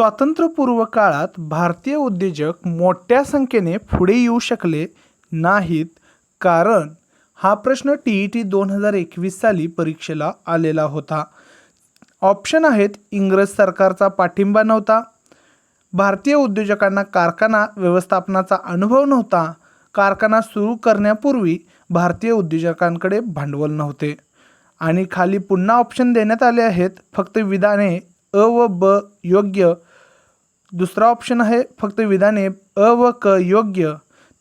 स्वातंत्र्यपूर्व काळात भारतीय उद्योजक मोठ्या संख्येने पुढे येऊ शकले नाहीत कारण हा प्रश्न TET 2021 साली परीक्षेला आलेला होता. ऑप्शन आहेत: इंग्रज सरकारचा पाठिंबा नव्हता, भारतीय उद्योजकांना कारखाना व्यवस्थापनाचा अनुभव नव्हता, कारखाना सुरू करण्यापूर्वी भारतीय उद्योजकांकडे भांडवल नव्हते. आणि खाली पुन्हा ऑप्शन देण्यात आले आहेत. फक्त विधाने अ व ब योग्य. दुसरा ऑप्शन आहे फक्त विधाने अ व क योग्य.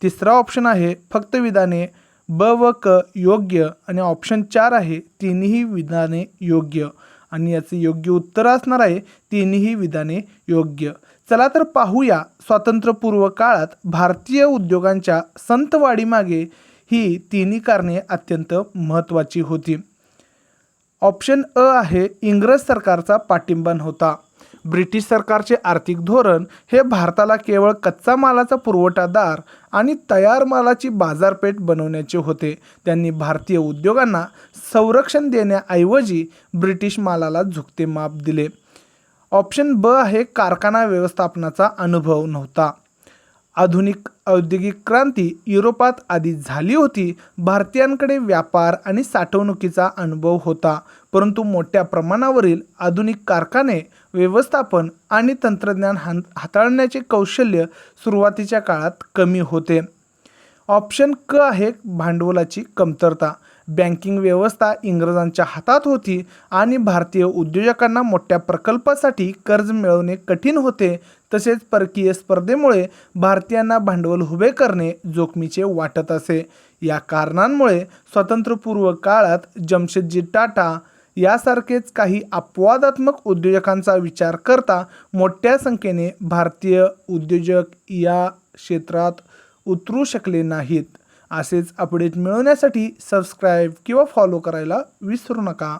तिसरा ऑप्शन आहे फक्त विधाने ब व क योग्य. आणि ऑप्शन 4 आहे तिन्ही विधाने योग्य. आणि याचे योग्य उत्तर असणार आहे तिन्ही विधाने योग्य. चला तर पाहूया स्वातंत्र्यपूर्व काळात भारतीय उद्योगांच्या संथ वाढीमागे ही तिन्ही कारणे अत्यंत महत्त्वाची होती. ऑप्शन अ आहे इंग्रज सरकारचा पाठिंबा नव्हता. ब्रिटिश सरकारचे आर्थिक धोरण हे भारताला केवळ कच्चा मालाचा पुरवठादार आणि तयार मालाची बाजारपेठ बनवण्याचे होते. त्यांनी भारतीय उद्योगांना संरक्षण देण्याऐवजी ब्रिटिश मालाला झुकते माप दिले. ऑप्शन ब आहे कारखाना व्यवस्थापनाचा अनुभव नव्हता. आधुनिक औद्योगिक क्रांती युरोपात आधी झाली होती. भारतीयांकडे व्यापार आणि साठवणुकीचा अनुभव होता, परंतु मोठ्या प्रमाणावरील आधुनिक कारखाने व्यवस्थापन आणि तंत्रज्ञान हाताळण्याचे कौशल्य सुरुवातीच्या काळात कमी होते. ऑप्शन क आहे भांडवलाची कमतरता. बँकिंग व्यवस्था इंग्रजांच्या हातात होती आणि भारतीय उद्योजकांना मोठ्या प्रकल्पासाठी कर्ज मिळवणे कठीण होते. तसेच परकीय स्पर्धेमुळे भारतीयांना भांडवल उभे करणे जोखमीचे वाटत असे. या कारणांमुळे स्वातंत्र्यपूर्व काळात जमशेदजी टाटा यासारखेच काही अपवादात्मक उद्योजकांचा विचार करता मोठ्या संख्येने भारतीय उद्योजक या क्षेत्रात उतरू शकले नाहीत. असेच अपडेट मिळवण्यासाठी सबस्क्राईब किंवा फॉलो करायला विसरू नका.